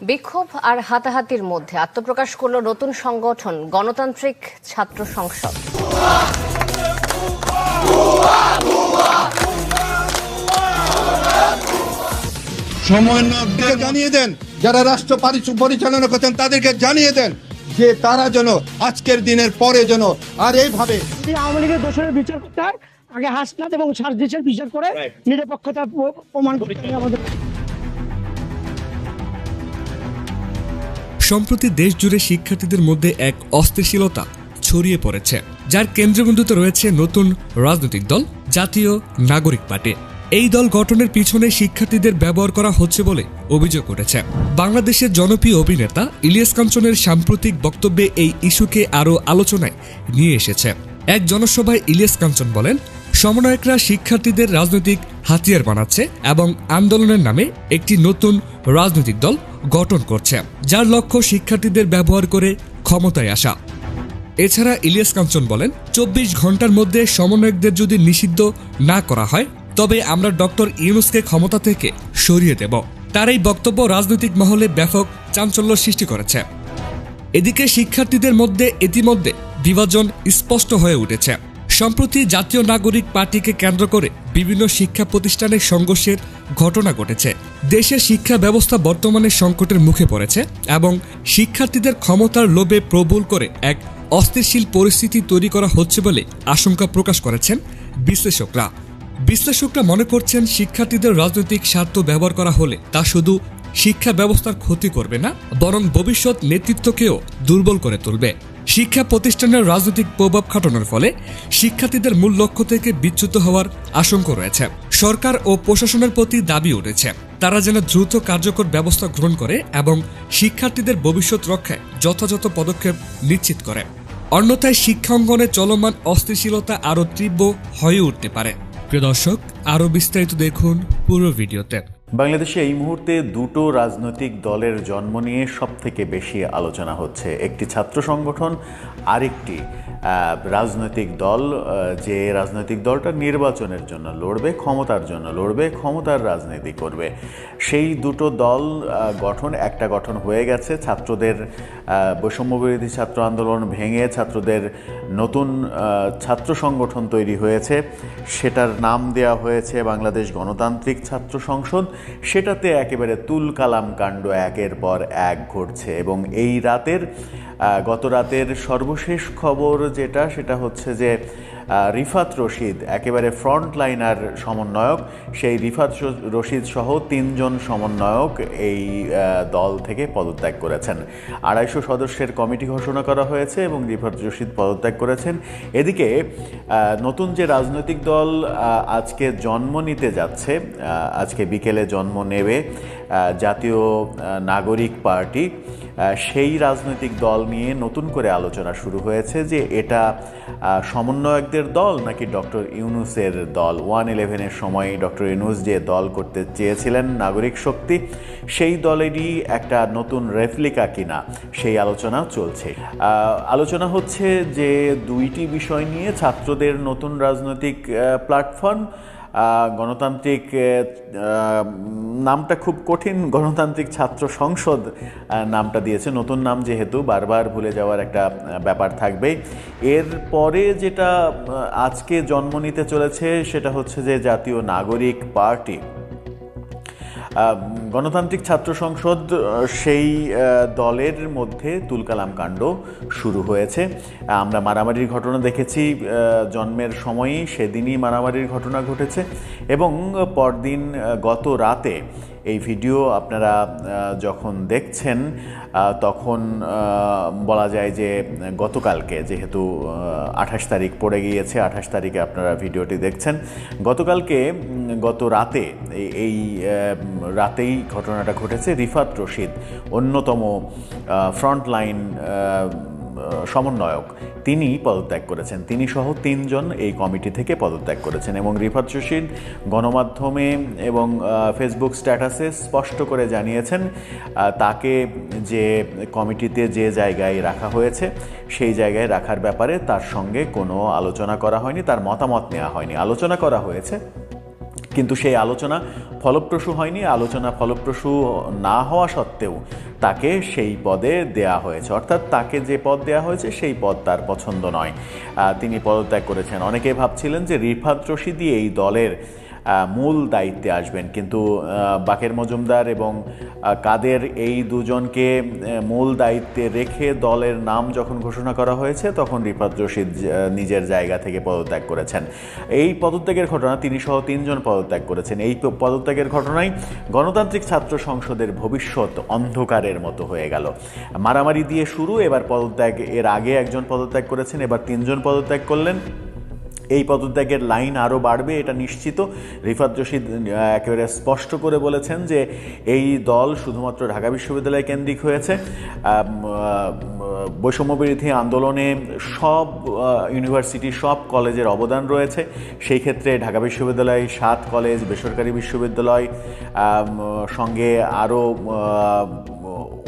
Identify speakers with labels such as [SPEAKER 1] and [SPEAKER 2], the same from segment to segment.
[SPEAKER 1] বিক্ষোভ আর হাতাহাতির মধ্যে আত্মপ্রকাশ করল নতুন সংগঠন গণতান্ত্রিক ছাত্র সংসদ।
[SPEAKER 2] সমন্বয়কদের জানিয়ে দেন, যারা রাষ্ট্র পরিচালনা করছেন তাদেরকে জানিয়ে দেন যে তারা যেন আজকের দিনের পরে যেন আর এইভাবে
[SPEAKER 3] আওয়ামী লীগের দোষের বিচার করতে হয়, আগে হাসনাত এবং সার্জিসের বিচার করে নিরপেক্ষতা প্রমাণ করতে আমাদের।
[SPEAKER 4] সম্প্রতি দেশ জুড়ে শিক্ষার্থীদের মধ্যে এক অস্থিতিশীলতা ছড়িয়ে পড়েছে, যার কেন্দ্রবিন্দুতে রয়েছে নতুন রাজনৈতিক দল জাতীয় নাগরিক পার্টি। এই দল গঠনের পিছনে শিক্ষার্থীদের ব্যবহার করা হচ্ছে বলে অভিযোগ উঠেছে। বাংলাদেশের জনপ্রিয় অভিনেতা ইলিয়াস কাঞ্চনের সাম্প্রতিক বক্তব্যে এই ইস্যুকে আরও আলোচনায় নিয়ে এসেছে। এক জনসভায় ইলিয়াস কাঞ্চন বলেন, সমন্বয়করা শিক্ষার্থীদের রাজনৈতিক হাতিয়ার বানাচ্ছে এবং আন্দোলনের নামে একটি নতুন রাজনৈতিক দল গঠন করছে, যার লক্ষ্য শিক্ষার্থীদের ব্যবহার করে ক্ষমতায় আসা। এছাড়া ইলিয়াস কাঞ্চন বলেন, 24 ঘন্টার মধ্যে সমন্বয়কদের যদি নিষিদ্ধ না করা হয় তবে আমরা ডক্টর ইউনূসকে ক্ষমতা থেকে সরিয়ে দেব। তার এই বক্তব্য রাজনৈতিক মহলে ব্যাপক চাঞ্চল্য সৃষ্টি করেছে। এদিকে শিক্ষার্থীদের মধ্যে ইতিমধ্যে বিভাজন স্পষ্ট হয়ে উঠেছে। সম্প্রতি জাতীয় নাগরিক পার্টিকে কেন্দ্র করে বিভিন্ন শিক্ষা প্রতিষ্ঠানের সংঘর্ষের ঘটনা ঘটেছে। দেশের শিক্ষা ব্যবস্থা বর্তমানে সংকটের মুখে পড়েছে এবং শিক্ষার্থীদের ক্ষমতার লোভে প্রবল করে এক অস্থিতিশীল পরিস্থিতি তৈরি করা হচ্ছে বলে আশঙ্কা প্রকাশ করেছেন বিশ্লেষকরা। মনে করছেন, শিক্ষার্থীদের রাজনৈতিক স্বার্থ ব্যবহার করা হলে তা শুধু শিক্ষা ব্যবস্থার ক্ষতি করবে না, বরং ভবিষ্যৎ নেতৃত্বকেও দুর্বল করে তুলবে। শিক্ষা প্রতিষ্ঠানের রাজনৈতিক প্রভাব খাটানোর ফলে শিক্ষার্থীদের মূল লক্ষ্য থেকে বিচ্যুত হওয়ার আশঙ্কা রয়েছে। সরকার ও প্রশাসনের প্রতি দাবি উঠেছে তারা যেন দ্রুত কার্যকর ব্যবস্থা গ্রহণ করে এবং শিক্ষার্থীদের ভবিষ্যৎ রক্ষায় যথাযথ পদক্ষেপ নিশ্চিত করে। অন্যথায় শিক্ষাঙ্গনে চলমান অস্থিতিশীলতা আরও তীব্র হয়ে উঠতে পারে। প্রিয় দর্শক, আরও বিস্তারিত দেখুন পুরো ভিডিওতে।
[SPEAKER 5] বাংলাদেশে এই মুহূর্তে দুটো রাজনৈতিক দলের জন্ম নিয়ে সবথেকে বেশি আলোচনা হচ্ছে। একটি ছাত্র সংগঠন, আরেকটি রাজনৈতিক দল, যে রাজনৈতিক দলটা নির্বাচনের জন্য লড়বে, ক্ষমতার জন্য লড়বে, ক্ষমতার রাজনীতি করবে। সেই দুটো দল একটা গঠন হয়ে গেছে। ছাত্রদের বৈষম্যবিরোধী ছাত্র আন্দোলন ভেঙে ছাত্রদের নতুন ছাত্র সংগঠন তৈরি হয়েছে। সেটার নাম দেওয়া হয়েছে বাংলাদেশ গণতান্ত্রিক ছাত্র সংসদ। সেটাতে একেবারে তুলকালাম কাণ্ড একের পর এক ঘটছে এবং এই গত রাতের সর্বশেষ খবর সেটা হচ্ছে যে রিফাত রশিদ, একেবারে ফ্রন্টলাইনার সমন্বয়ক, সেই রিফাত রশিদ সহ 3 জন সমন্বয়ক এই দল থেকে পদত্যাগ করেছেন। 250 সদস্যের কমিটি ঘোষণা করা হয়েছে এবং রিফাত রশিদ পদত্যাগ করেছেন। এদিকে নতুন যে রাজনৈতিক দল আজকে জন্ম নিতে যাচ্ছে, আজকে বিকেলে জন্ম নেবে জাতীয় নাগরিক পার্টি, সেই রাজনৈতিক দল নিয়ে নতুন করে আলোচনা শুরু হয়েছে যে এটা সমন্বয়কদের দল নাকি ডক্টর ইউনূসের দল। 1/11-এর সময় ডক্টর ইউনূস যে দল করতে চেয়েছিলেন নাগরিক শক্তি, সেই দলেরই একটা নতুন রেপ্লিকা কিনা, সেই আলোচনা চলছে। আলোচনা হচ্ছে যে দুইটি বিষয় নিয়ে: ছাত্রদের নতুন রাজনৈতিক প্ল্যাটফর্ম, গণতান্ত্রিক, নামটা খুব কঠিন, গণতান্ত্রিক ছাত্র সংসদ নামটা দিয়েছে, নতুন নাম যেহেতু বারবার ভুলে যাওয়ার একটা ব্যাপার থাকবে। এরপরে যেটা আজকে জন্ম নিতে চলেছে সেটা হচ্ছে যে জাতীয় নাগরিক পার্টি। গণতান্ত্রিক ছাত্র সংসদ, সেই দলের মধ্যে তুলকালাম কাণ্ড শুরু হয়েছে। আমরা মারামারির ঘটনা দেখেছি জন্মের সময়ই, সেদিনই মারামারির ঘটনা ঘটেছে এবং পরদিন গত রাতে এই ভিডিও আপনারা যখন দেখছেন তখন বলা যায় যে গতকালকে, যেহেতু 28 তারিখ পড়ে গিয়েছে, 28 তারিখে আপনারা ভিডিওটি দেখছেন, গত রাতে এই রাতেই ঘটনাটা ঘটেছে। রিফাত রশিদ, অন্যতম ফ্রন্টলাইন সমন্বয়ক, তিনি পদত্যাগ করেছেন। তিনি সহ 3 জন এই কমিটি থেকে পদত্যাগ করেছেন এবং রিফাত রশিদ গণমাধ্যমে এবং ফেসবুক স্ট্যাটাসে স্পষ্ট করে জানিয়েছেন তাকে যে কমিটিতে যে জায়গায় রাখা হয়েছে সেই জায়গায় রাখার ব্যাপারে তার সঙ্গে কোনো আলোচনা করা হয়নি, তার মতামত নেওয়া হয়নি। আলোচনা করা হয়েছে কিন্তু সেই আলোচনা ফলপ্রসূ হয়নি। আলোচনা ফলপ্রসূ না হওয়া সত্ত্বেও তাকে সেই পদে দেয়া হয়েছে, অর্থাৎ তাকে যে পদ দেয়া হয়েছে সেই পদ তার পছন্দ নয়, তিনি পদত্যাগ করেছেন। অনেকে ভাবছিলেন যে রিফাত রশিদই এই দলের মূল দায়িত্বে আসবেন, কিন্তু বাকের মজুমদার এবং কাদের এই দুজনকে মূল দায়িত্বে রেখে দলের নাম যখন ঘোষণা করা হয়েছে তখন রিফাত রশিদ নিজের জায়গা থেকে পদত্যাগ করেছেন। এই পদত্যাগের ঘটনা, তিনি সহ 3 জন পদত্যাগ করেছেন। এই পদত্যাগের ঘটনায় গণতান্ত্রিক ছাত্র সংসদের ভবিষ্যৎ অন্ধকারের মতো হয়ে গেল। মারামারি দিয়ে শুরু, এবার পদত্যাগ, এর আগে একজন পদত্যাগ করেছেন, এবার 3 জন পদত্যাগ করলেন। এই পদত্যাগের লাইন আরও বাড়বে এটা নিশ্চিত। রিফাত রশিদ একেবারে স্পষ্ট করে বলেছেন যে এই দল শুধুমাত্র ঢাকা বিশ্ববিদ্যালয় কেন্দ্রিক হয়েছে। বৈষম্যবিরোধী আন্দোলনে সব ইউনিভার্সিটি, সব কলেজের অবদান রয়েছে। সেই ক্ষেত্রে ঢাকা বিশ্ববিদ্যালয়, 7 কলেজ, বেসরকারি বিশ্ববিদ্যালয়, সঙ্গে আরও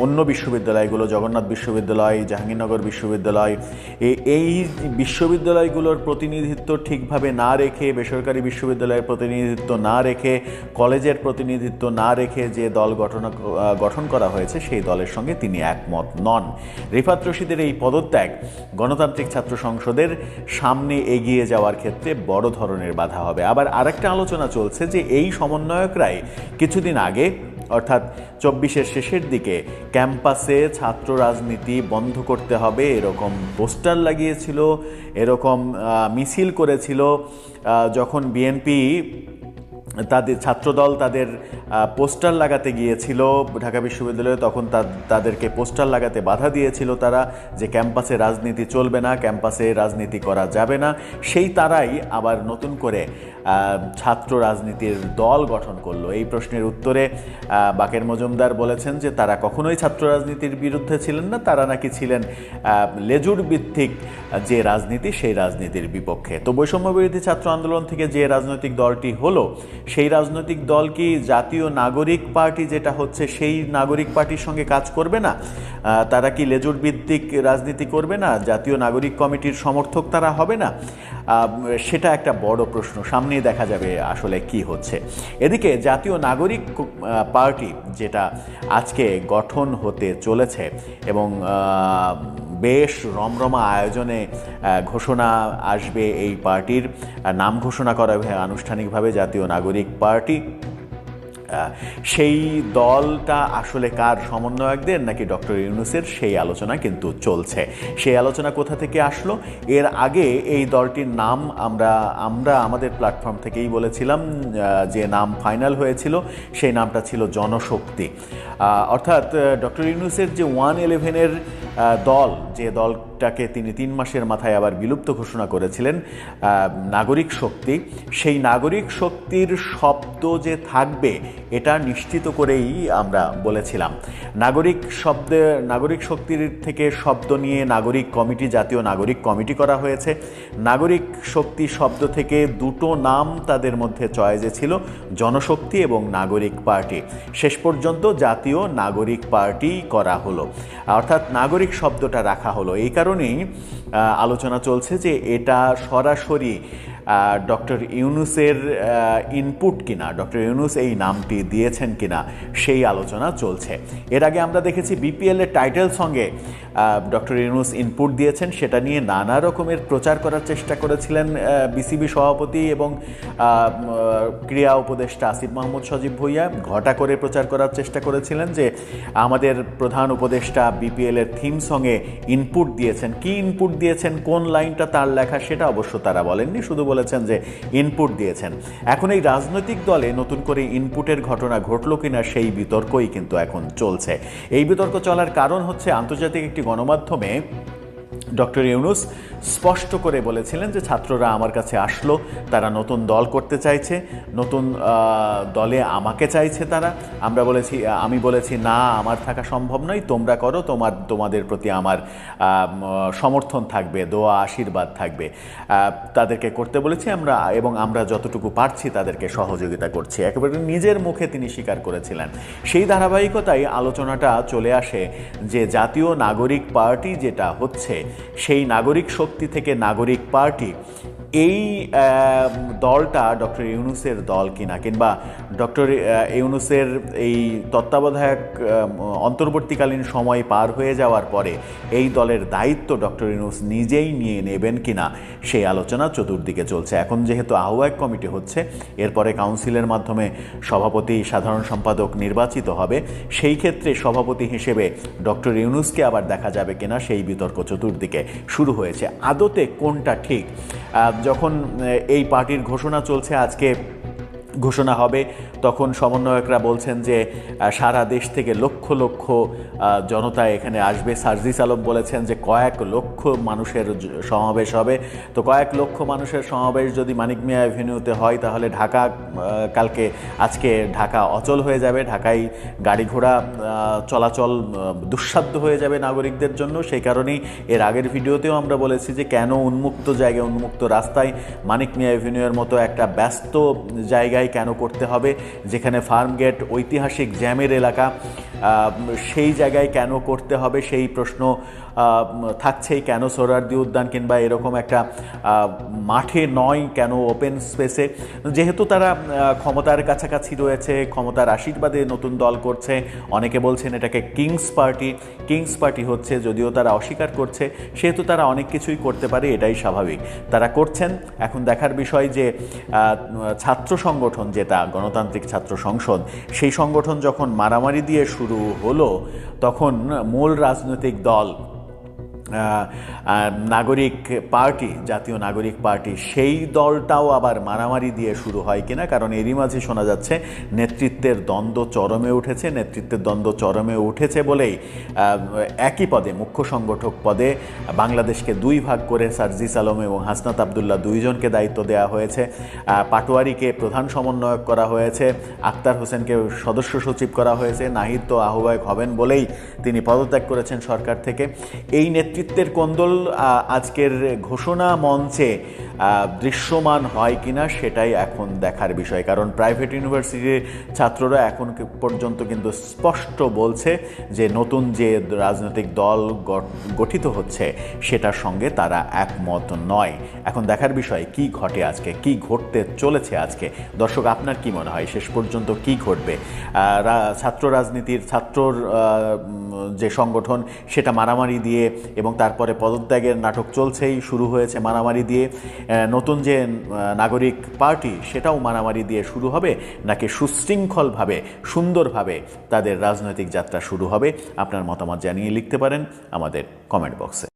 [SPEAKER 5] অন্য বিশ্ববিদ্যালয়গুলো, জগন্নাথ বিশ্ববিদ্যালয়, জাহাঙ্গীরনগর বিশ্ববিদ্যালয়, এই বিশ্ববিদ্যালয়গুলোর প্রতিনিধিত্ব ঠিকভাবে না রেখে, বেসরকারি বিশ্ববিদ্যালয়ের প্রতিনিধিত্ব না রেখে, কলেজের প্রতিনিধিত্ব না রেখে যে দল গঠন করা হয়েছে সেই দলের সঙ্গে তিনি একমত নন। রিফাত রশিদের এই পদত্যাগ গণতান্ত্রিক ছাত্র সংসদের সামনে এগিয়ে যাওয়ার ক্ষেত্রে বড় ধরনের বাধা হবে। আবার আরেকটা আলোচনা চলছে যে এই সমন্বয়করাই কিছুদিন আগে, অর্থাৎ 24-এর শেষের দিকে ক্যাম্পাসে ছাত্র রাজনীতি বন্ধ করতে হবে এরকম পোস্টার লাগিয়েছিল, এরকম মিছিল করেছিল। যখন বিএনপি তাদের ছাত্রদল তাদের পোস্টার লাগাতে গিয়েছিল ঢাকা বিশ্ববিদ্যালয়ে, তখন তাদেরকে পোস্টার লাগাতে বাধা দিয়েছিল তারা, যে ক্যাম্পাসে রাজনীতি চলবে না, ক্যাম্পাসে রাজনীতি করা যাবে না। সেই তারাই আবার নতুন করে ছাত্র রাজনীতির দল গঠন করলো। এই প্রশ্নের উত্তরে বাকের মজুমদার বলেছেন যে তারা কখনোই ছাত্র রাজনীতির বিরুদ্ধে ছিলেন না, তারা নাকি ছিলেন লেজুর ভিত্তিক যে রাজনীতি সেই রাজনীতির বিপক্ষে। তো বৈষম্যবিরোধী ছাত্র আন্দোলন থেকে যে রাজনৈতিক দলটি হলো, সেই রাজনৈতিক দল কি জাতীয় নাগরিক পার্টি যেটা হচ্ছে সেই নাগরিক পার্টির সঙ্গে কাজ করবে না? তারা কি লেজুর ভিত্তিক রাজনীতি করবে না? জাতীয় নাগরিক কমিটির সমর্থক তারা হবে না? সেটা একটা বড় প্রশ্ন, সামনেই দেখা যাবে আসলে কি হচ্ছে। এদিকে জাতীয় নাগরিক পার্টি যেটা আজকে গঠন হতে চলেছে এবং বেশ রমরমা আয়োজনে ঘোষণা আসবে, এই পার্টির নাম ঘোষণা করা হবে আনুষ্ঠানিকভাবে জাতীয় নাগরিক পার্টি। সেই দলটা আসলে কার, সমন্বয়কদের নাকি ডক্টর ইউনূসের, সেই আলোচনা কিন্তু চলছে। সেই আলোচনা কোথা থেকে আসলো? এর আগে এই দলটির নাম আমরা আমাদের প্ল্যাটফর্ম থেকেই বলেছিলাম, যে নাম ফাইনাল হয়েছিল সেই নামটা ছিল জনশক্তি। অর্থাৎ ডক্টর ইউনূসের যে 111-এর দল, যে দলটাকে তিনি 3 মাসের মাথায় আবার বিলুপ্ত ঘোষণা করেছিলেন, নাগরিক শক্তি, সেই নাগরিক শক্তির শব্দ যে থাকবে এটা নিশ্চিত করেই আমরা বলেছিলাম। নাগরিক শক্তির থেকে শব্দ নিয়ে নাগরিক কমিটি, জাতীয় নাগরিক কমিটি করা হয়েছে। নাগরিক শক্তি শব্দ থেকে 2টো নাম তাদের মধ্যে চয়েসে ছিল, জনশক্তি এবং নাগরিক পার্টি। শেষ পর্যন্ত জাতীয় নাগরিক পার্টি করা হলো, অর্থাৎ নাগরিক শব্দটা রাখা হলো। এই কারণেই আলোচনা চলছে যে এটা সরাসরি ডক্টর ইউনূসের ইনপুট কিনা, ডক্টর ইউনূস এই নামটি দিয়েছেন কিনা সেই আলোচনা চলছে। এর আগে আমরা দেখেছি বিপিএল-এর টাইটেল সঙ্গে ডক্টর ইউনূস ইনপুট দিয়েছেন, সেটা নিয়ে নানা রকমের প্রচার করার চেষ্টা করেছিলেন বিসিবি সভাপতি এবং ক্রীড়া উপদেষ্টা আসিফ মাহমুদ সজীব ভুঁইয়া। ঘটা করে প্রচার করার চেষ্টা করেছিলেন যে আমাদের প্রধান উপদেষ্টা বিপিএল-এর থিম সঙ্গে ইনপুট দিয়েছেন। কি ইনপুট দিয়েছেন, কোন লাইনটা তার লেখা সেটা অবশ্য তারা বলেননি, শুধু বলেছেন যে ইনপুট দিয়েছেন। এখন এই রাজনৈতিক দলে নতুন করে ইনপুটের ঘটনা ঘটল কিনা সেই বিতর্কই কিন্তু এখন চলছে। এই বিতর্ক চলার কারণ হচ্ছে আন্তর্জাতিক একটি গণমাধ্যমে ডক্টর ইউনূস স্পষ্ট করে বলেছিলেন যে ছাত্ররা আমার কাছে আসলো, তারা নতুন দল করতে চাইছে, নতুন দলে আমাকে চাইছে তারা। আমি বলেছি না, আমার থাকা সম্ভব নয়, তোমরা করো, তোমাদের প্রতি আমার সমর্থন থাকবে, দোয়া আশীর্বাদ থাকবে। তাদেরকে করতে বলেছি আমরা যতটুকু পারছি তাদেরকে সহযোগিতা করছি, একেবারে নিজের মুখে তিনি স্বীকার করেছিলেন। সেই ধারাবাহিকতায় আলোচনাটা চলে আসে যে জাতীয় নাগরিক পার্টি যেটা হচ্ছে, সেই নাগরিক শক্তি থেকে নাগরিক পার্টি, এই দলটা ডক্টর ইউনূসের দল কিনা, কিংবা ডক্টর ইউনূসের এই তত্ত্বাবধায়ক অন্তর্বর্তীকালীন সময় পার হয়ে যাওয়ার পরে এই দলের দায়িত্ব ডক্টর ইউনূস নিজেই নিয়ে নেবেন কিনা, সেই আলোচনা চতুর্দিকে চলছে। এখন যেহেতু আহ্বায়ক কমিটি হচ্ছে, এরপরে কাউন্সিলের মাধ্যমে সভাপতি, সাধারণ সম্পাদক নির্বাচিত হবে, সেই ক্ষেত্রে সভাপতি হিসেবে ডক্টর ইউনূসকে আবার দেখা যাবে কিনা, সেই বিতর্ক চতুর্দিকে শুরু হয়েছে। আদতে কোনটা ঠিক? যখন এই পার্টির ঘোষণা চলছে, আজকে ঘোষণা হবে, তখন সমন্বয়করা বলছেন যে সারা দেশ থেকে লক্ষ লক্ষ জনতা এখানে আসবে। সার্জিস আলম বলেছেন যে কয়েক লক্ষ মানুষের সমাবেশ হবে। তো কয়েক লক্ষ মানুষের সমাবেশ যদি মানিক মিয়া অ্যাভিনিউতে হয়, তাহলে ঢাকা আজকে ঢাকা অচল হয়ে যাবে, ঢাকায় গাড়ি ঘোড়া চলাচল দুঃসাধ্য হয়ে যাবে নাগরিকদের জন্য। সেই কারণেই এর আগের ভিডিওতেও আমরা বলেছি যে কেন উন্মুক্ত জায়গায়, উন্মুক্ত রাস্তায় মানিক মিয়া অ্যাভিনিউয়ের মতো একটা ব্যস্ত জায়গায় কেন করতে হবে, যেখানে ফার্মগেট ঐতিহাসিক জ্যামের এলাকা, সেই জায়গায় কেন করতে হবে, সেই প্রশ্ন থাকছেই। কেন সোহরাওয়ার্দী উদ্যান কিংবা এরকম একটা মাঠে নয়, কেন ওপেন স্পেসে? যেহেতু তারা ক্ষমতার কাছাকাছি রয়েছে, ক্ষমতার আশীর্বাদে নতুন দল করছে, অনেকে বলছেন এটাকে কিংস পার্টি হচ্ছে, যদিও তারা অস্বীকার করছে, সেহেতু তারা অনেক কিছুই করতে পারে, এটাই স্বাভাবিক। তারা করছেন। এখন দেখার বিষয় যে ছাত্র সংগঠন, যেটা গণতান্ত্রিক ছাত্র সংসদ, সেই সংগঠন যখন মারামারি দিয়ে শুরু হলো, তখন মূল রাজনৈতিক দল নাগরিক পার্টি, জাতীয় নাগরিক পার্টি, সেই দলটাও আবার মারামারি দিয়ে শুরু হয় কিনা। কারণ এরই মাঝে শোনা যাচ্ছে নেতৃত্বের দ্বন্দ্ব চরমে উঠেছে বলেই একই পদে, মুখ্য সংগঠক পদে বাংলাদেশকে দুই ভাগ করে সার্জিস আলম এবং হাসনাত আবদুল্লাহ দুইজনকে দায়িত্ব দেওয়া হয়েছে। পাটোয়ারিকে প্রধান সমন্বয়ক করা হয়েছে, আক্তার হোসেনকে সদস্য সচিব করা হয়েছে। নাহিদ তো আহ্বায়ক হবেন বলেই তিনি পদত্যাগ করেছেন সরকার থেকে। এই নেতৃত্বের কোন্দল আজকের ঘোষণা মঞ্চে দৃশ্যমান হয় কিনা, সেটাই এখন দেখার বিষয়। কারণ প্রাইভেট ইউনিভার্সিটির ছাত্ররা এখন পর্যন্ত কিন্তু স্পষ্ট বলছে যে নতুন যে রাজনৈতিক দল গঠিত হচ্ছে, সেটার সঙ্গে তারা একমত নয়। এখন দেখার বিষয় কি ঘটে আজকে, কি ঘটতে চলেছে আজকে। দর্শক, আপনার কি মনে হয় শেষ পর্যন্ত কি ঘটবে? ছাত্র রাজনীতির, ছাত্রর যে সংগঠন, সেটা মারামারি দিয়ে, এবং তারপরে পদত্যাগের নাটক চলছেই, শুরু হয়েছে মারামারি দিয়ে। নতুন যে নাগরিক পার্টি, সেটাও মারামারি দিয়ে শুরু হবে, নাকি সুশৃঙ্খলভাবে, সুন্দরভাবে তাদের রাজনৈতিক যাত্রা শুরু হবে? আপনার মতামত জানিয়ে লিখতে পারেন আমাদের কমেন্ট বক্সে।